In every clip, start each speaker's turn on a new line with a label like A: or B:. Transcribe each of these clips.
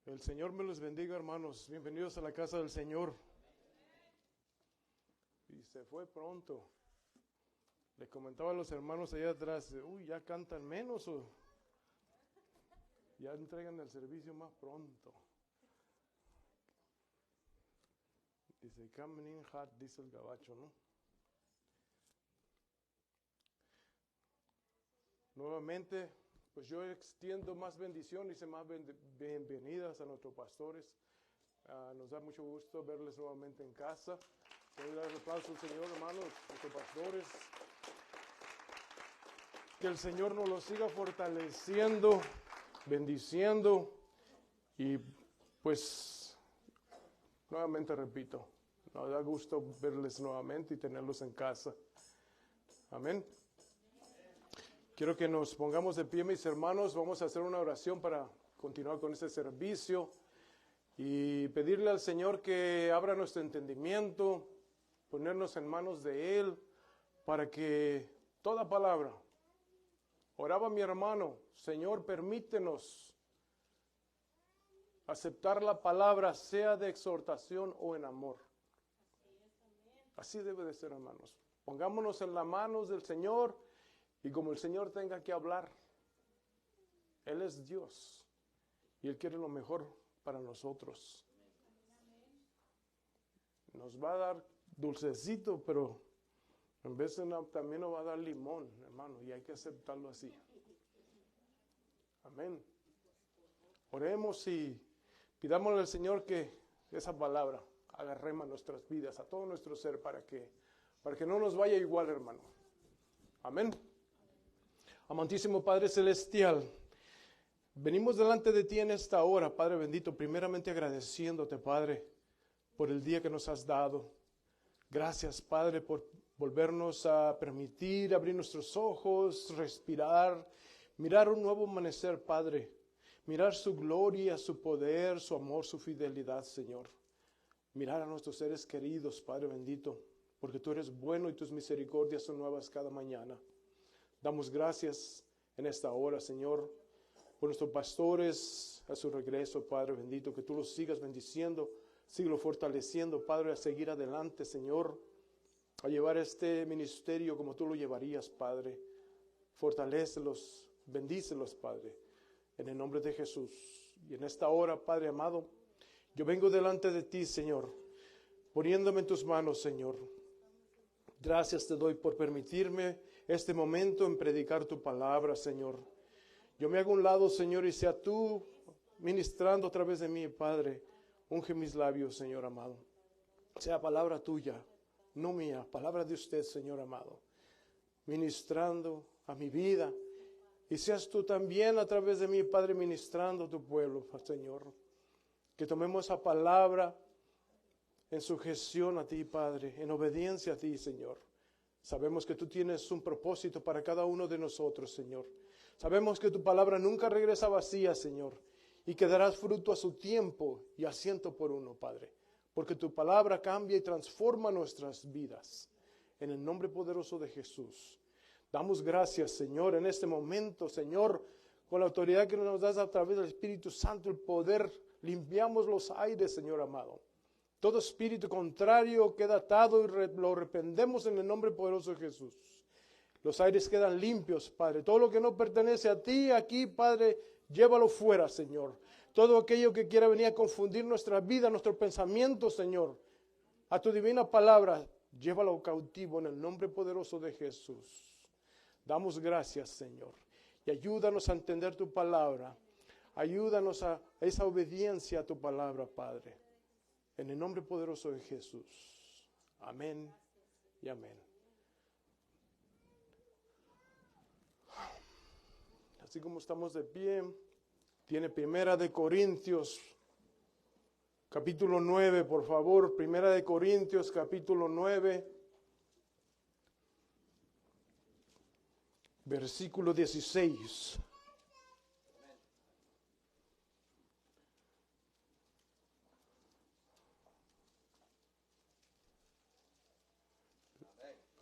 A: El Señor me los bendiga, hermanos. Bienvenidos a la casa del Señor. Y se fue pronto. Le comentaba a los hermanos allá atrás, ya cantan menos o ya entregan el servicio más pronto. Dice, coming in hot, dice el gabacho, ¿no? Nuevamente, pues yo extiendo más bendiciones y más bienvenidas a nuestros pastores. Nos da mucho gusto verles nuevamente en casa. Quiero dar el aplauso al Señor, hermanos, nuestros pastores. Que el Señor nos los siga fortaleciendo, bendiciendo y pues nuevamente repito, nos da gusto verles nuevamente y tenerlos en casa. Amén. Quiero que nos pongamos de pie, mis hermanos. Vamos a hacer una oración para continuar con este servicio y pedirle al Señor que abra nuestro entendimiento, ponernos en manos de Él para que toda palabra. Oraba mi hermano, Señor, permítenos aceptar la palabra, sea de exhortación o en amor. Así debe de ser, hermanos. Pongámonos en las manos del Señor y como el Señor tenga que hablar, Él es Dios y Él quiere lo mejor para nosotros. Nos va a dar dulcecito, pero en vez de también nos va a dar limón, hermano, y hay que aceptarlo así. Amén. Oremos y pidámosle al Señor que esa palabra haga rema a nuestras vidas, a todo nuestro ser, para que no nos vaya igual, hermano. Amén. Amantísimo Padre Celestial, venimos delante de ti en esta hora, Padre bendito, primeramente agradeciéndote, Padre, por el día que nos has dado. Gracias, Padre, por volvernos a permitir abrir nuestros ojos, respirar, mirar un nuevo amanecer, Padre. Mirar su gloria, su poder, su amor, su fidelidad, Señor. Mirar a nuestros seres queridos, Padre bendito, porque tú eres bueno y tus misericordias son nuevas cada mañana. Damos gracias en esta hora, Señor, por nuestros pastores a su regreso, Padre bendito, que tú los sigas bendiciendo, síguelo fortaleciendo, Padre, a seguir adelante, Señor, a llevar este ministerio como tú lo llevarías, Padre. Fortalécelos, bendícelos, Padre, en el nombre de Jesús. Y en esta hora, Padre amado, yo vengo delante de ti, Señor, poniéndome en tus manos, Señor. Gracias te doy por permitirme este momento en predicar tu palabra, Señor. Yo me hago a un lado, Señor, y sea tú ministrando a través de mí, Padre. Unge mis labios, Señor amado. Sea palabra tuya, no mía, palabra de usted, Señor amado. Ministrando a mi vida. Y seas tú también a través de mí, Padre, ministrando a tu pueblo, Señor. Que tomemos esa palabra en sujeción a ti, Padre, en obediencia a ti, Señor. Sabemos que tú tienes un propósito para cada uno de nosotros, Señor. Sabemos que tu palabra nunca regresa vacía, Señor, y que darás fruto a su tiempo y a 100 por 1, Padre, porque tu palabra cambia y transforma nuestras vidas. En el nombre poderoso de Jesús. Damos gracias, Señor, en este momento, Señor, con la autoridad que nos das a través del Espíritu Santo, el poder, limpiamos los aires, Señor amado. Todo espíritu contrario queda atado y lo reprendemos en el nombre poderoso de Jesús. Los aires quedan limpios, Padre. Todo lo que no pertenece a ti aquí, Padre, llévalo fuera, Señor. Todo aquello que quiera venir a confundir nuestra vida, nuestro pensamiento, Señor, a tu divina palabra, llévalo cautivo en el nombre poderoso de Jesús. Damos gracias, Señor, y ayúdanos a entender tu palabra. Ayúdanos a esa obediencia a tu palabra, Padre. En el nombre poderoso de Jesús. Amén y amén. Así como estamos de pie, tiene Primera de Corintios, capítulo 9, por favor. Primera de Corintios, capítulo 9. Versículo 16.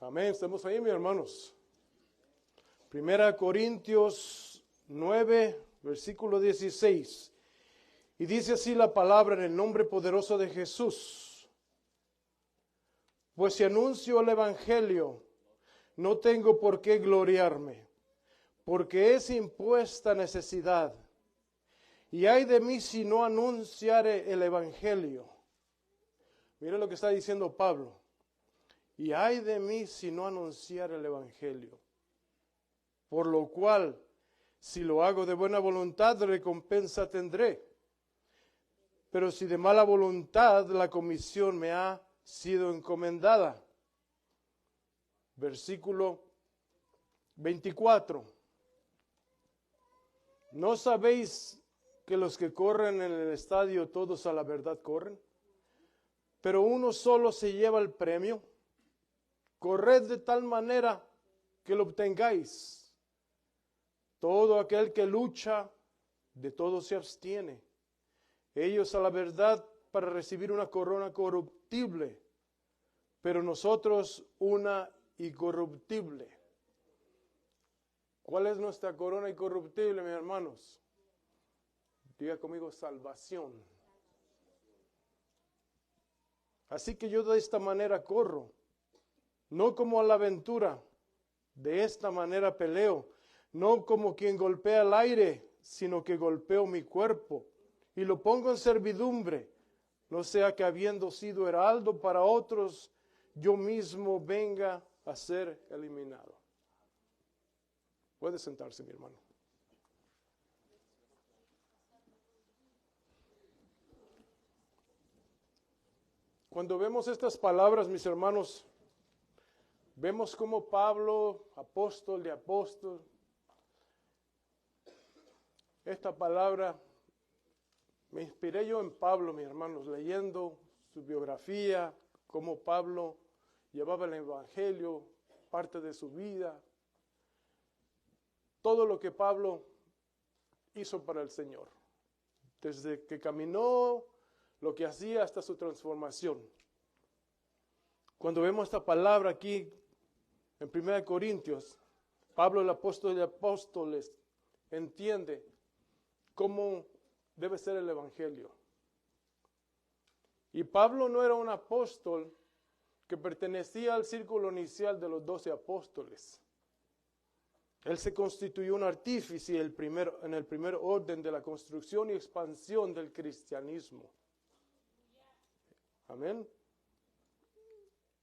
A: Amén, estamos ahí, mis hermanos. Primera Corintios 9, versículo 16. Y dice así la palabra en el nombre poderoso de Jesús. Pues si anuncio el evangelio, no tengo por qué gloriarme, porque es impuesta necesidad. Y ay de mí si no anunciare el evangelio. Mire lo que está diciendo Pablo. Y ay de mí si no anunciare el evangelio. Por lo cual, si lo hago de buena voluntad, recompensa tendré. Pero si de mala voluntad, la comisión me ha sido encomendada. Versículo 24. ¿No sabéis que los que corren en el estadio todos a la verdad corren? Pero uno solo se lleva el premio. Corred de tal manera que lo obtengáis. Todo aquel que lucha, de todo se abstiene. Ellos a la verdad para recibir una corona corruptible, pero nosotros una incorruptible. ¿Cuál es nuestra corona incorruptible, mis hermanos? Diga conmigo, salvación. Así que yo de esta manera corro, no como a la aventura, de esta manera peleo, no como quien golpea el aire, sino que golpeo mi cuerpo y lo pongo en servidumbre, no sea que habiendo sido heraldo para otros, yo mismo venga a ser eliminado. Puede sentarse, mi hermano. Cuando vemos estas palabras, mis hermanos, vemos como Pablo, apóstol de apóstol, esta palabra, me inspiré yo en Pablo, mis hermanos, leyendo su biografía, cómo Pablo llevaba el evangelio, parte de su vida, todo lo que Pablo hizo para el Señor, desde que caminó, lo que hacía hasta su transformación. Cuando vemos esta palabra aquí en 1 Corintios, Pablo, el apóstol de apóstoles, entiende cómo debe ser el evangelio. Y Pablo no era un apóstol que pertenecía al círculo inicial de los 12 apóstoles. Él se constituyó un artífice en el primer orden de la construcción y expansión del cristianismo. Amén.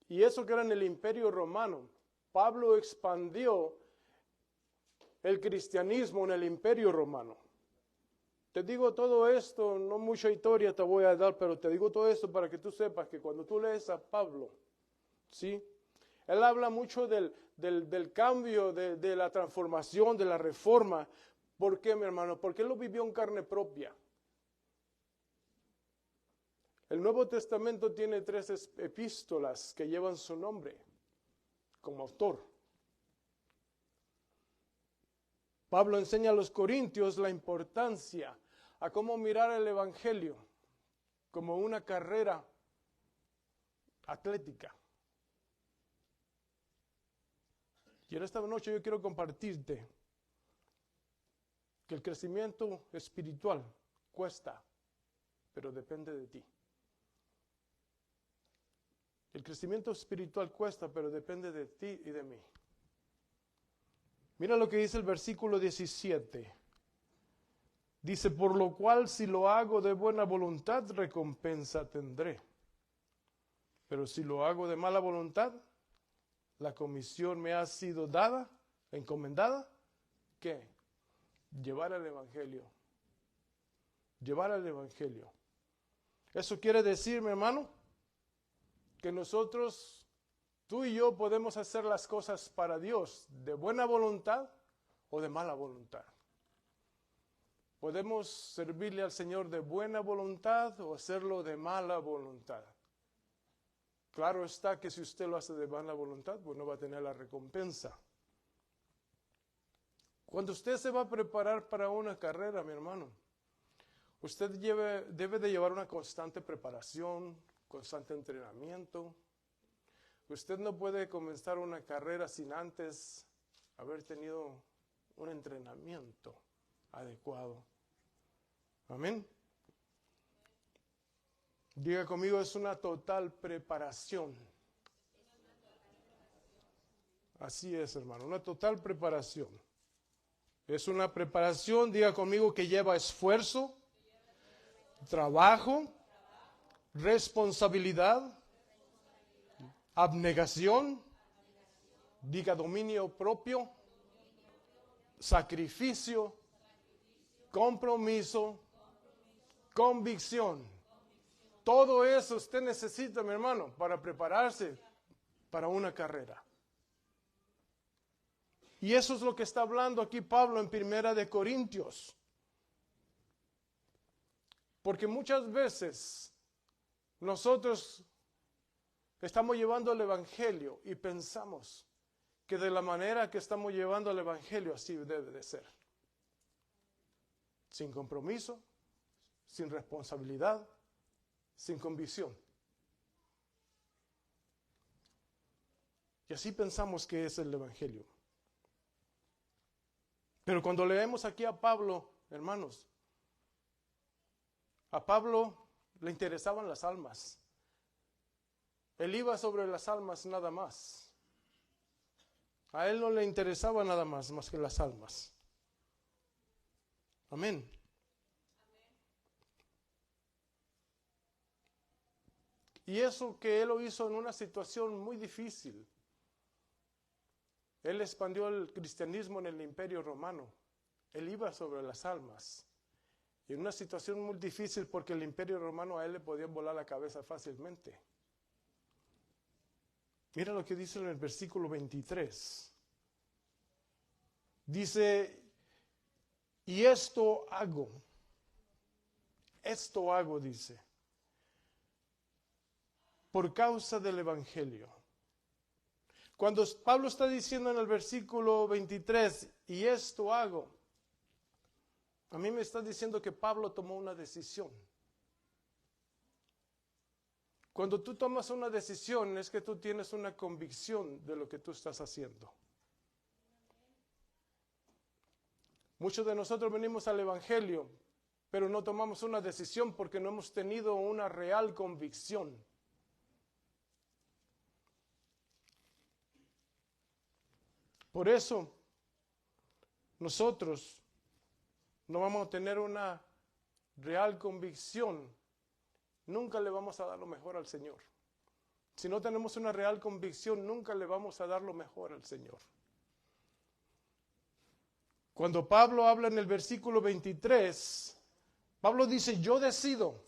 A: Y eso que era en el Imperio Romano. Pablo expandió el cristianismo en el Imperio Romano. Te digo todo esto, no mucha historia te voy a dar, pero te digo todo esto para que tú sepas que cuando tú lees a Pablo, ¿sí? Él habla mucho del cambio, de la transformación, de la reforma. ¿Por qué, mi hermano? Porque él lo vivió en carne propia. El Nuevo Testamento tiene 3 epístolas que llevan su nombre como autor. Pablo enseña a los corintios la importancia a cómo mirar el evangelio como una carrera atlética. Y en esta noche yo quiero compartirte que el crecimiento espiritual cuesta, pero depende de ti. El crecimiento espiritual cuesta, pero depende de ti y de mí. Mira lo que dice el versículo 17. Dice, por lo cual si lo hago de buena voluntad, recompensa tendré. Pero si lo hago de mala voluntad, la comisión me ha sido dada, encomendada, ¿qué? Llevar el evangelio. Llevar el evangelio. Eso quiere decir, mi hermano, que nosotros, tú y yo podemos hacer las cosas para Dios de buena voluntad o de mala voluntad. Podemos servirle al Señor de buena voluntad o hacerlo de mala voluntad. Claro está que si usted lo hace de mala voluntad, pues no va a tener la recompensa. Cuando usted se va a preparar para una carrera, mi hermano, usted debe de llevar una constante preparación, constante entrenamiento. Usted no puede comenzar una carrera sin antes haber tenido un entrenamiento adecuado. Amén. Diga conmigo, es una total preparación. Así es, hermano, una total preparación. Es una preparación, diga conmigo, que lleva esfuerzo, trabajo, responsabilidad, abnegación, diga dominio propio, sacrificio, compromiso, convicción. Todo eso usted necesita, mi hermano, para prepararse para una carrera. Y eso es lo que está hablando aquí Pablo en Primera de Corintios. Porque muchas veces nosotros estamos llevando el Evangelio y pensamos que de la manera que estamos llevando el Evangelio así debe de ser. Sin compromiso, sin responsabilidad, sin convicción. Y así pensamos que es el Evangelio. Pero cuando leemos aquí a Pablo, hermanos, a Pablo le interesaban las almas. Él iba sobre las almas nada más. A él no le interesaba nada más que las almas. Amén. Y eso que él lo hizo en una situación muy difícil. Él expandió el cristianismo en el Imperio Romano. Él iba sobre las almas. Y en una situación muy difícil porque el Imperio Romano a él le podía volar la cabeza fácilmente. Mira lo que dice en el versículo 23. Dice, y esto hago, dice, por causa del Evangelio. Cuando Pablo está diciendo en el versículo 23, y esto hago, a mí me está diciendo que Pablo tomó una decisión. Cuando tú tomas una decisión es que tú tienes una convicción de lo que tú estás haciendo. Muchos de nosotros venimos al Evangelio, pero no tomamos una decisión porque no hemos tenido una real convicción. Por eso, nosotros no vamos a tener una real convicción. Nunca le vamos a dar lo mejor al Señor. Si no tenemos una real convicción, nunca le vamos a dar lo mejor al Señor. Cuando Pablo habla en el versículo 23, Pablo dice, yo decido,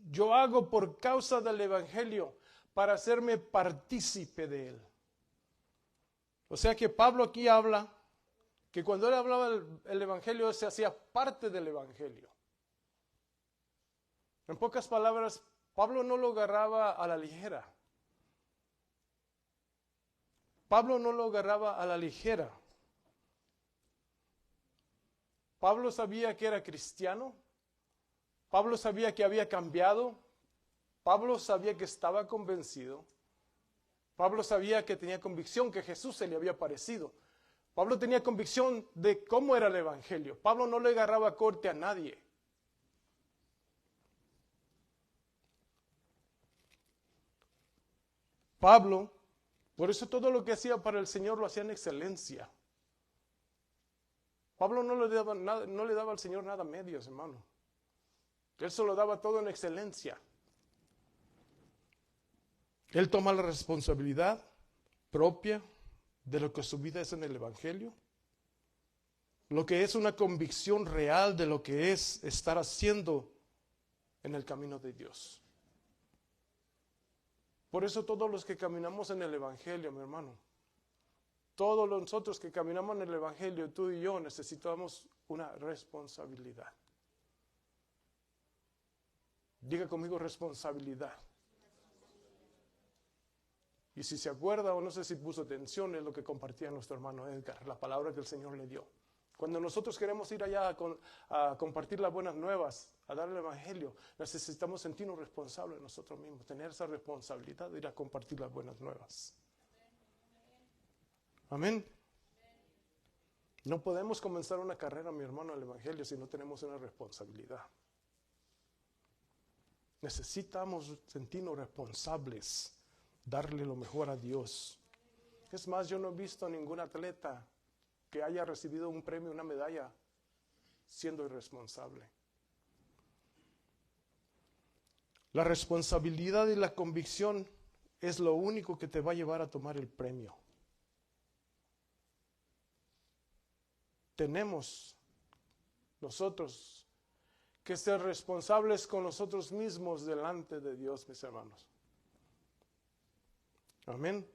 A: yo hago por causa del Evangelio para hacerme partícipe de él. O sea que Pablo aquí habla que cuando él hablaba el Evangelio, él se hacía parte del Evangelio. En pocas palabras, Pablo no lo agarraba a la ligera. Pablo no lo agarraba a la ligera. Pablo sabía que era cristiano. Pablo sabía que había cambiado. Pablo sabía que estaba convencido. Pablo sabía que tenía convicción que Jesús se le había parecido. Pablo tenía convicción de cómo era el Evangelio. Pablo no le agarraba corte a nadie. Pablo, por eso todo lo que hacía para el Señor lo hacía en excelencia. Pablo no le daba al Señor nada a medios, hermano. Él se lo daba todo en excelencia. Él toma la responsabilidad propia de lo que su vida es en el Evangelio, lo que es una convicción real de lo que es estar haciendo en el camino de Dios. Por eso todos los que caminamos en el Evangelio, mi hermano, todos nosotros que caminamos en el Evangelio, tú y yo, necesitamos una responsabilidad. Diga conmigo responsabilidad. Y si se acuerda o no sé si puso atención, es lo que compartía nuestro hermano Edgar, la palabra que el Señor le dio. Cuando nosotros queremos ir allá a compartir las buenas nuevas, a dar el Evangelio, necesitamos sentirnos responsables de nosotros mismos, tener esa responsabilidad de ir a compartir las buenas nuevas. Amén. No podemos comenzar una carrera, mi hermano, al Evangelio si no tenemos una responsabilidad. Necesitamos sentirnos responsables, darle lo mejor a Dios. Es más, yo no he visto a ningún atleta que haya recibido un premio, una medalla, siendo irresponsable. La responsabilidad y la convicción es lo único que te va a llevar a tomar el premio. Tenemos nosotros que ser responsables con nosotros mismos delante de Dios, mis hermanos. Amén.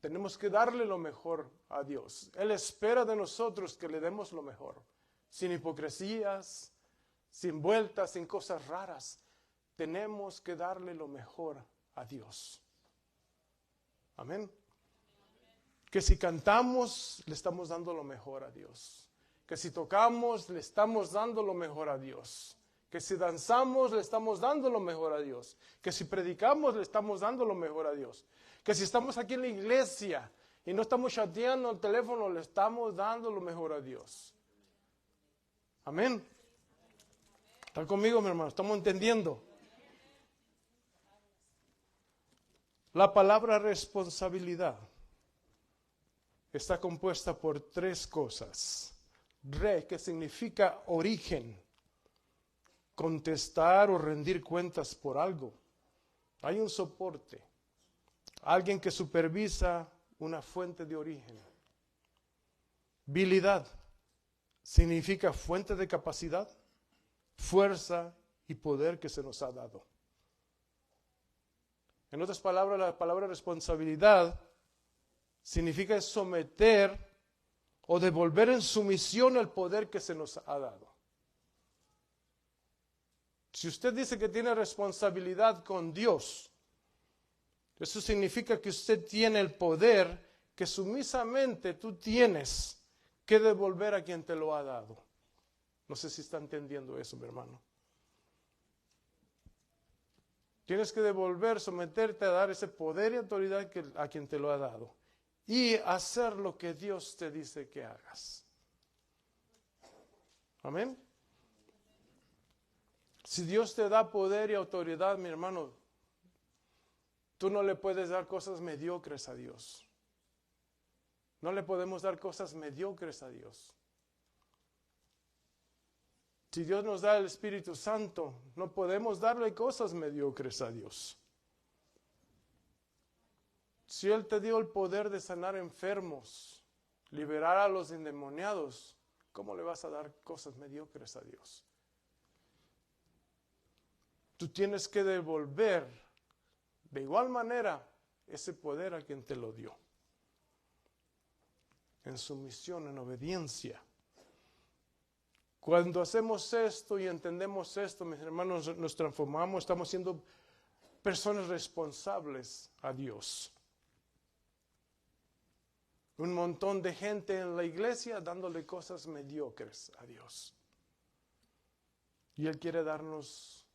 A: Tenemos que darle lo mejor a Dios. Él espera de nosotros que le demos lo mejor, sin hipocresías, sin vueltas, sin cosas raras. Tenemos que darle lo mejor a Dios. Amén. Que si cantamos, le estamos dando lo mejor a Dios. Que si tocamos, le estamos dando lo mejor a Dios. Que si danzamos, le estamos dando lo mejor a Dios. Que si predicamos, le estamos dando lo mejor a Dios. Que si estamos aquí en la iglesia y no estamos chateando en el teléfono, le estamos dando lo mejor a Dios. Amén. ¿Están conmigo, mi hermano? ¿Estamos entendiendo? La palabra responsabilidad está compuesta por tres cosas. Re, que significa origen, contestar o rendir cuentas por algo. Hay un soporte, alguien que supervisa una fuente de origen. Habilidad significa fuente de capacidad, fuerza y poder que se nos ha dado. En otras palabras, la palabra responsabilidad significa someter o devolver en sumisión el poder que se nos ha dado. Si usted dice que tiene responsabilidad con Dios, eso significa que usted tiene el poder que sumisamente tú tienes que devolver a quien te lo ha dado. No sé si está entendiendo eso, mi hermano. Tienes que devolver, someterte a dar ese poder y autoridad a quien te lo ha dado. Y hacer lo que Dios te dice que hagas. Amén. Si Dios te da poder y autoridad, mi hermano, tú no le puedes dar cosas mediocres a Dios. No le podemos dar cosas mediocres a Dios. Si Dios nos da el Espíritu Santo, no podemos darle cosas mediocres a Dios. Si Él te dio el poder de sanar enfermos, liberar a los endemoniados, ¿cómo le vas a dar cosas mediocres a Dios? Tú tienes que devolver de igual manera ese poder a quien te lo dio. En sumisión, en obediencia. Cuando hacemos esto y entendemos esto, mis hermanos, nos transformamos, estamos siendo personas responsables a Dios. Un montón de gente en la iglesia dándole cosas mediocres a Dios. Y Él quiere darnos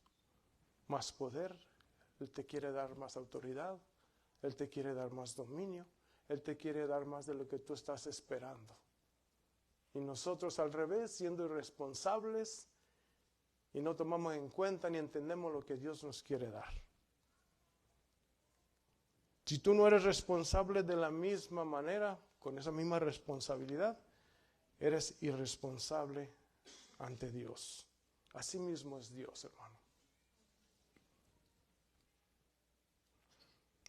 A: más poder, Él te quiere dar más autoridad, Él te quiere dar más dominio, Él te quiere dar más de lo que tú estás esperando. Y nosotros al revés, siendo irresponsables y no tomamos en cuenta ni entendemos lo que Dios nos quiere dar. Si tú no eres responsable de la misma manera, con esa misma responsabilidad, eres irresponsable ante Dios. Así mismo es Dios, hermano.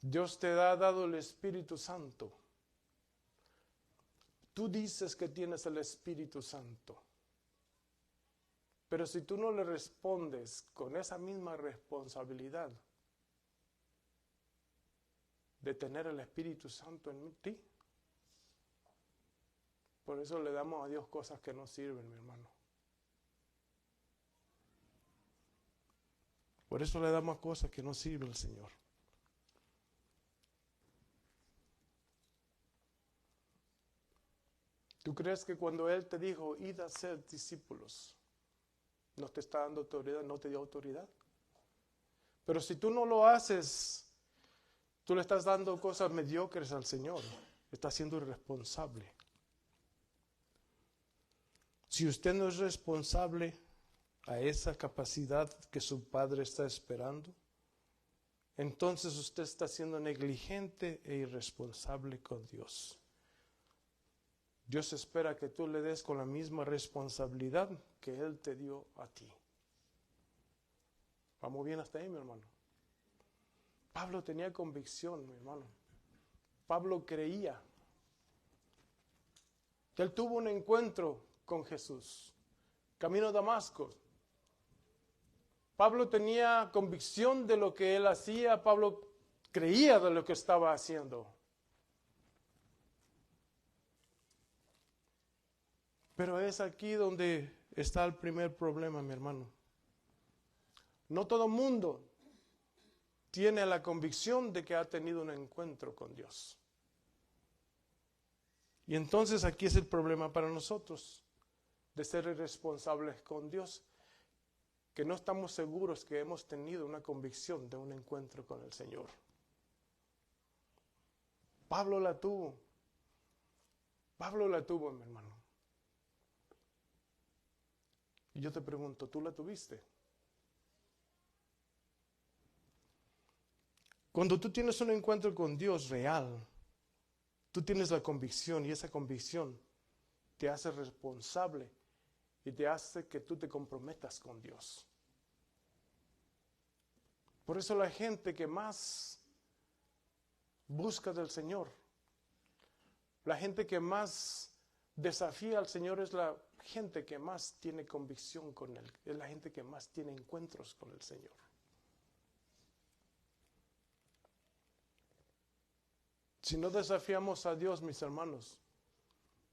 A: Dios te ha dado el Espíritu Santo. Tú dices que tienes el Espíritu Santo. Pero si tú no le respondes con esa misma responsabilidad de tener el Espíritu Santo en ti, por eso le damos a Dios cosas que no sirven, mi hermano. Por eso le damos cosas que no sirven al Señor. ¿Tú crees que cuando Él te dijo, id a ser discípulos, no te está dando autoridad, no te dio autoridad? Pero si tú no lo haces, tú le estás dando cosas mediocres al Señor. Estás siendo irresponsable. Si usted no es responsable a esa capacidad que su Padre está esperando, entonces usted está siendo negligente e irresponsable con Dios. Dios espera que tú le des con la misma responsabilidad que Él te dio a ti. ¿Vamos bien hasta ahí, mi hermano? Pablo tenía convicción, mi hermano. Pablo creía que él tuvo un encuentro con Jesús, camino a Damasco. Pablo tenía convicción de lo que él hacía, Pablo creía de lo que estaba haciendo. Pero es aquí donde está el primer problema, mi hermano. No todo mundo tiene la convicción de que ha tenido un encuentro con Dios. Y entonces aquí es el problema para nosotros, de ser irresponsables con Dios, que no estamos seguros que hemos tenido una convicción de un encuentro con el Señor. Pablo la tuvo. Pablo la tuvo, mi hermano. Y yo te pregunto, ¿tú la tuviste? Cuando tú tienes un encuentro con Dios real, tú tienes la convicción y esa convicción te hace responsable y te hace que tú te comprometas con Dios. Por eso la gente que más busca del Señor, la gente que más desafía al Señor es la gente que más tiene convicción con Él, es la gente que más tiene encuentros con el Señor. Si no desafiamos a Dios, mis hermanos,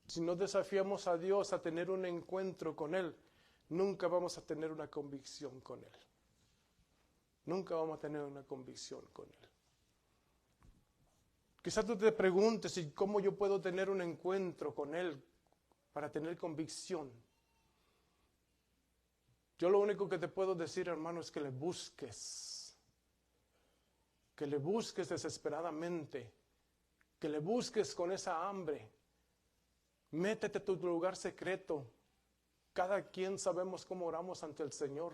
A: si no desafiamos a Dios a tener un encuentro con Él, nunca vamos a tener una convicción con Él. Nunca vamos a tener una convicción con Él. Quizás tú te preguntes, ¿y cómo yo puedo tener un encuentro con Él para tener convicción? Yo lo único que te puedo decir, hermano, es que le busques desesperadamente, que le busques con esa hambre. Métete a tu lugar secreto. Cada quien sabemos cómo oramos ante el Señor.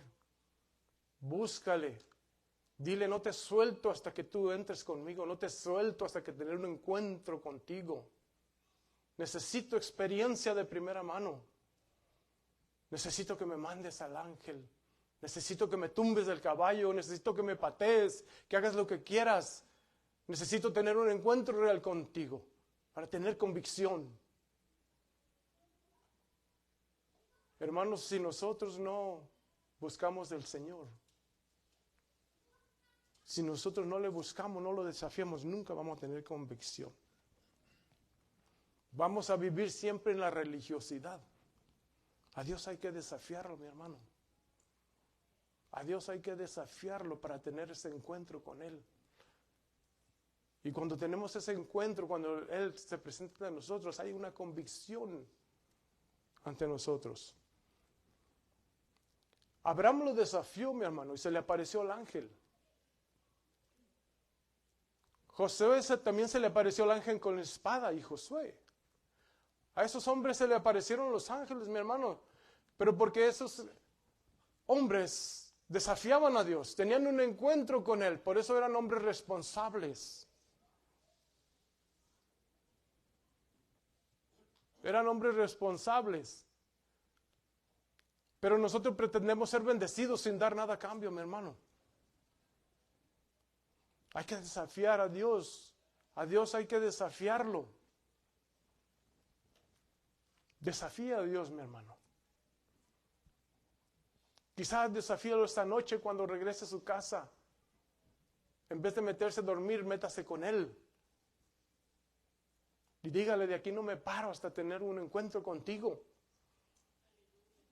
A: Búscale. Dile, no te suelto hasta que tú entres conmigo. No te suelto hasta que tener un encuentro contigo. Necesito experiencia de primera mano. Necesito que me mandes al ángel. Necesito que me tumbes del caballo. Necesito que me patees, que hagas lo que quieras. Necesito tener un encuentro real contigo para tener convicción. Hermanos, si nosotros no buscamos del Señor, si nosotros no le buscamos, no lo desafiamos, nunca vamos a tener convicción. Vamos a vivir siempre en la religiosidad. A Dios hay que desafiarlo, mi hermano. A Dios hay que desafiarlo para tener ese encuentro con Él. Y cuando tenemos ese encuentro, cuando Él se presenta a nosotros, hay una convicción ante nosotros. Abraham lo desafió, mi hermano, y se le apareció el ángel. Josué también se le apareció el ángel con la espada, y Josué. A esos hombres se le aparecieron los ángeles, mi hermano, pero porque esos hombres desafiaban a Dios, tenían un encuentro con Él, por eso eran hombres responsables. Eran hombres responsables. Pero nosotros pretendemos ser bendecidos sin dar nada a cambio, mi hermano. Hay que desafiar a Dios. A Dios hay que desafiarlo. Desafía a Dios, mi hermano. Quizás desafíalo esta noche cuando regrese a su casa. En vez de meterse a dormir, métase con Él. Y dígale, de aquí no me paro hasta tener un encuentro contigo.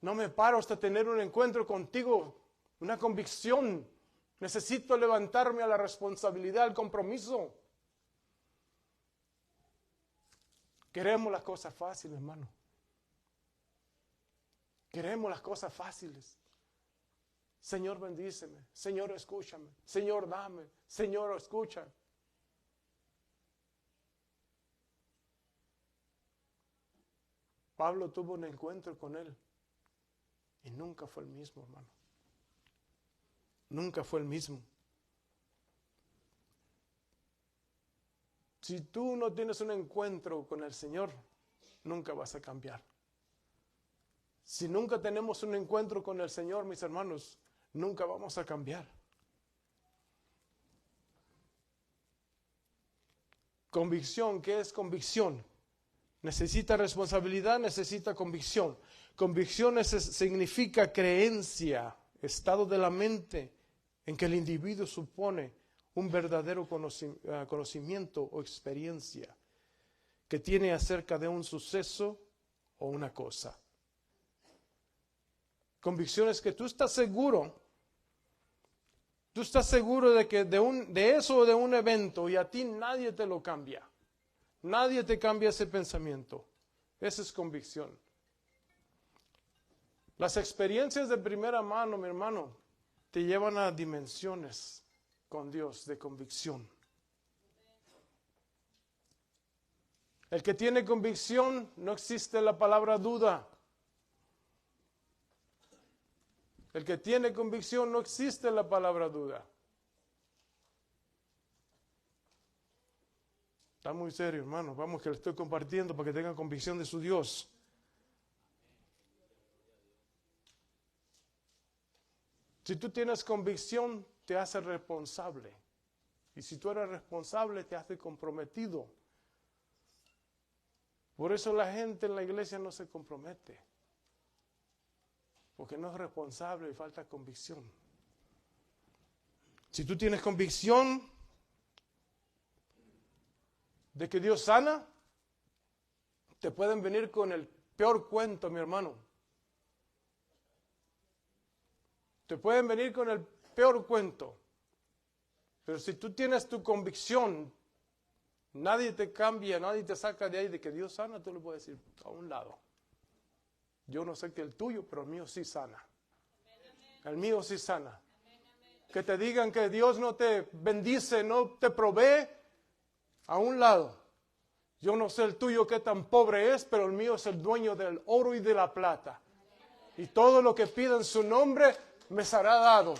A: No me paro hasta tener un encuentro contigo, una convicción. Necesito levantarme a la responsabilidad, al compromiso. Queremos las cosas fáciles, hermano. Queremos las cosas fáciles. Señor, bendíceme. Señor, escúchame. Señor, dame. Señor, escucha. Pablo tuvo un encuentro con Él. Y nunca fue el mismo, hermano. Nunca fue el mismo. Si tú no tienes un encuentro con el Señor, nunca vas a cambiar. Si nunca tenemos un encuentro con el Señor, mis hermanos, nunca vamos a cambiar. Convicción, ¿qué es convicción? Necesita responsabilidad, necesita convicción. Convicción significa creencia, estado de la mente en que el individuo supone un verdadero conocimiento o experiencia que tiene acerca de un suceso o una cosa. Convicción es que tú estás seguro de que de eso o de un evento, y a ti nadie te lo cambia. Nadie te cambia ese pensamiento. Esa es convicción. Las experiencias de primera mano, mi hermano, te llevan a dimensiones con Dios de convicción. El que tiene convicción, no existe la palabra duda. El que tiene convicción, no existe la palabra duda. Está muy serio, hermano. Vamos, que le estoy compartiendo para que tengan convicción de su Dios. Si tú tienes convicción, te hace responsable. Y si tú eres responsable, te hace comprometido. Por eso la gente en la iglesia no se compromete. Porque no es responsable y falta convicción. Si tú tienes convicción de que Dios sana, te pueden venir con el peor cuento, mi hermano. Te pueden venir con el peor cuento. Pero si tú tienes tu convicción, nadie te cambia, nadie te saca de ahí de que Dios sana, tú le puedes decir a un lado. Yo no sé que el tuyo, pero el mío sí sana. El mío sí sana. Que te digan que Dios no te bendice, no te provee, a un lado. Yo no sé el tuyo qué tan pobre es, pero el mío es el dueño del oro y de la plata. Y todo lo que pida en su nombre me será dado.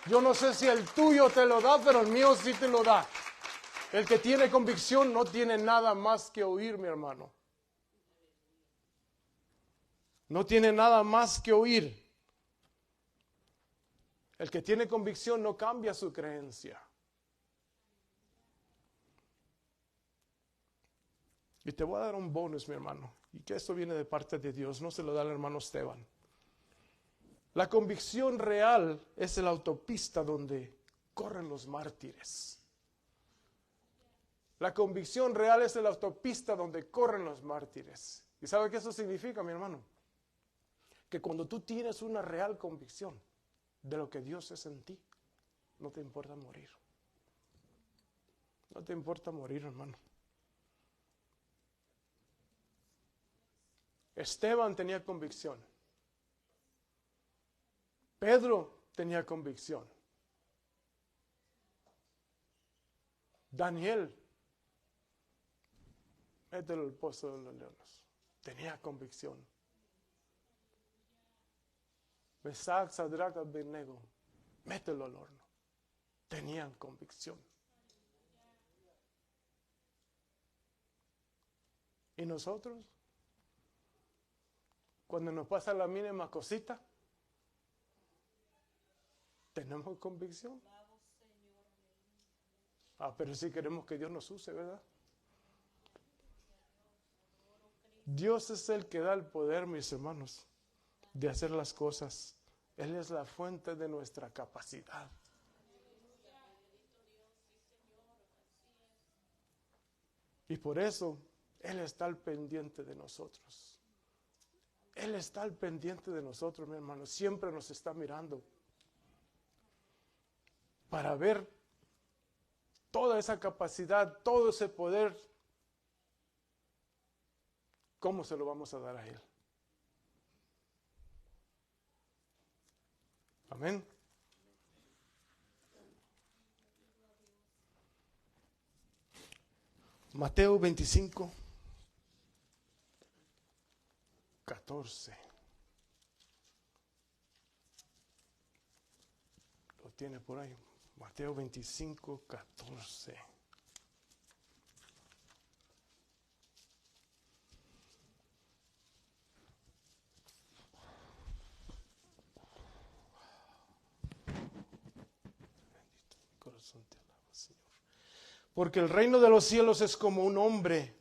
A: Yo no sé si el tuyo te lo da, pero el mío sí te lo da. El que tiene convicción no tiene nada más que oír, mi hermano. No tiene nada más que oír. El que tiene convicción no cambia su creencia. Y te voy a dar un bonus, mi hermano. Y que esto viene de parte de Dios, no se lo da el hermano Esteban. La convicción real es la autopista donde corren los mártires. La convicción real es la autopista donde corren los mártires. ¿Y sabe qué eso significa, mi hermano? Que cuando tú tienes una real convicción de lo que Dios es en ti, no te importa morir. No te importa morir, hermano. Esteban tenía convicción. Pedro tenía convicción. Daniel, mételo al pozo de los leones, tenía convicción. Mesac, Sadrach, Abednego, mételo al horno. Tenían convicción. ¿Y nosotros? Cuando nos pasa la mínima cosita, ¿tenemos convicción? Pero sí queremos que Dios nos use, ¿verdad? Dios es el que da el poder, mis hermanos, de hacer las cosas. Él es la fuente de nuestra capacidad. Y por eso Él está al pendiente de nosotros. Él está al pendiente de nosotros, mi hermano. Siempre nos está mirando para ver toda esa capacidad, todo ese poder. ¿Cómo se lo vamos a dar a Él? Amén. Mateo 25, 14. tiene por ahí. Mateo 25, 14. Corazón te alaba, Señor. Porque el reino de los cielos es como un hombre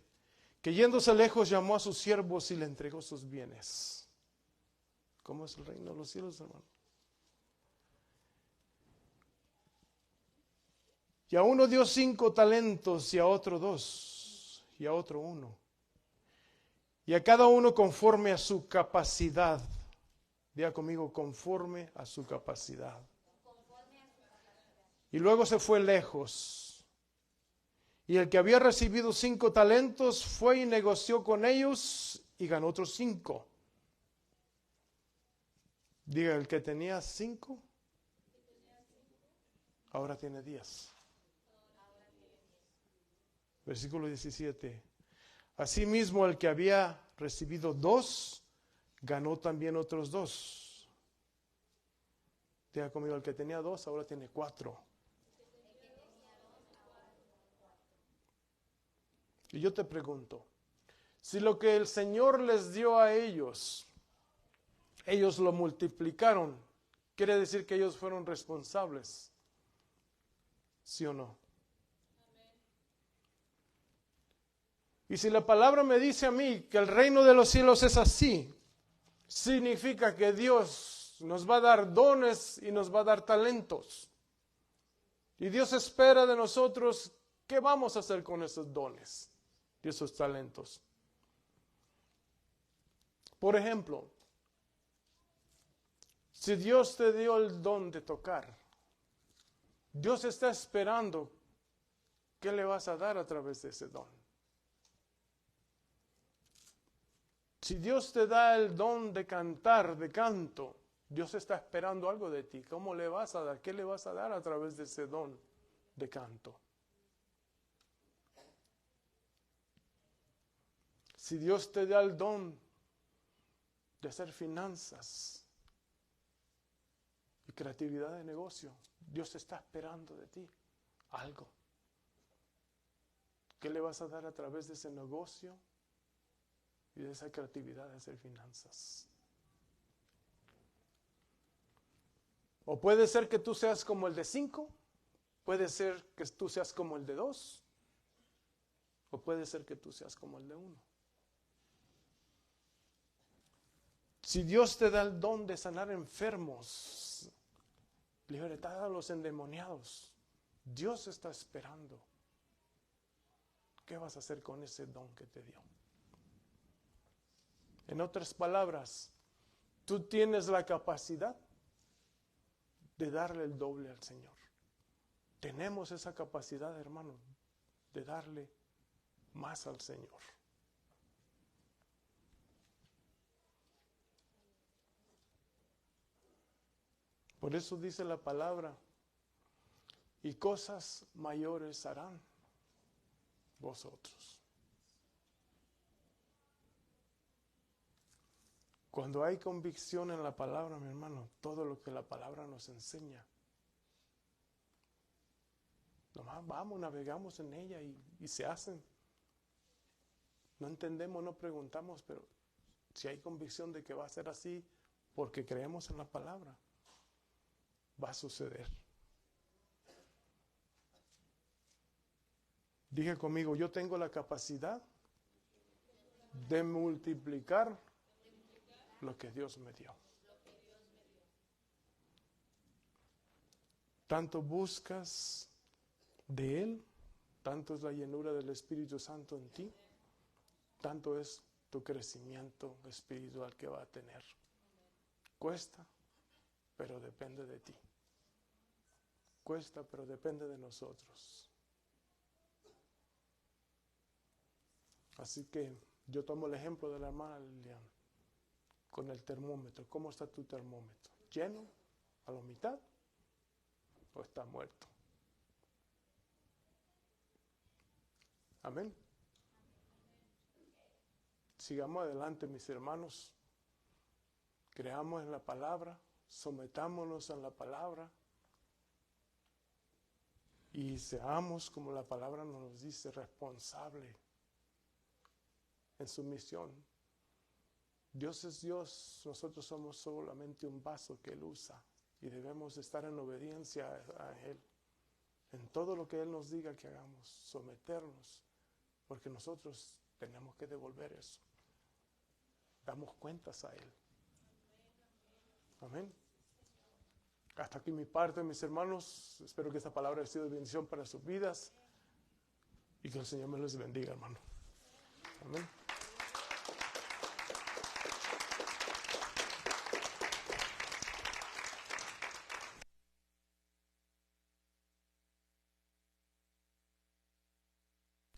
A: que yéndose lejos llamó a sus siervos y le entregó sus bienes. ¿Cómo es el reino de los cielos, hermano? Y a uno dio 5 talentos, y a otro 2, y a otro 1. Y a cada uno conforme a su capacidad. Diga conmigo, conforme a su capacidad. Y luego se fue lejos. Y el que había recibido 5 talentos fue y negoció con ellos y ganó otros 5. Diga, el que tenía 5, ahora tiene 10. Versículo 17. Asimismo, el que había recibido 2, ganó también otros 2. Diga conmigo, el que tenía 2, ahora tiene 4. Y yo te pregunto, si lo que el Señor les dio a ellos, ellos lo multiplicaron, ¿quiere decir que ellos fueron responsables? ¿Sí o no? Y si la palabra me dice a mí que el reino de los cielos es así, significa que Dios nos va a dar dones y nos va a dar talentos. Y Dios espera de nosotros qué vamos a hacer con esos dones y esos talentos. Por ejemplo, si Dios te dio el don de tocar, Dios está esperando qué le vas a dar a través de ese don. Si Dios te da el don de cantar, de canto, Dios está esperando algo de ti. ¿Cómo le vas a dar? ¿Qué le vas a dar a través de ese don de canto? Si Dios te da el don de hacer finanzas y creatividad de negocio, Dios está esperando de ti algo. ¿Qué le vas a dar a través de ese negocio y de esa creatividad de hacer finanzas? O puede ser que tú seas como el de 5, puede ser que tú seas como el de 2, o puede ser que tú seas como el de 1. Si Dios te da el don de sanar enfermos, libertad a los endemoniados, Dios está esperando. ¿Qué vas a hacer con ese don que te dio? En otras palabras, tú tienes la capacidad de darle el doble al Señor. Tenemos esa capacidad, hermano, de darle más al Señor. Por eso dice la palabra, y cosas mayores harán vosotros. Cuando hay convicción en la palabra, mi hermano, todo lo que la palabra nos enseña, nomás vamos, navegamos en ella y se hacen. No entendemos, no preguntamos, pero si hay convicción de que va a ser así, porque creemos en la palabra, va a suceder. Dije conmigo, yo tengo la capacidad de multiplicar lo que Dios me dio. Tanto buscas de Él, tanto es la llenura del Espíritu Santo en ti, tanto es tu crecimiento espiritual que va a tener. Cuesta, pero depende de ti. Cuesta, pero depende de nosotros. Así que yo tomo el ejemplo de la hermana Lilian con el termómetro. ¿Cómo está tu termómetro? ¿Lleno? ¿A la mitad? ¿O está muerto? Amén. Sigamos adelante, mis hermanos. Creamos en la palabra, sometámonos a la palabra Y seamos, como la palabra nos dice, responsable en su misión. Dios es Dios, nosotros somos solamente un vaso que Él usa y debemos estar en obediencia a Él. En todo lo que Él nos diga que hagamos, someternos, porque nosotros tenemos que devolver eso. Damos cuentas a Él. Amén. Hasta aquí mi parte, mis hermanos. Espero que esta palabra haya sido de bendición para sus vidas y que el Señor me los bendiga, hermano. Amén.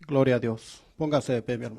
B: Gloria a Dios. Póngase de pie, mi hermano.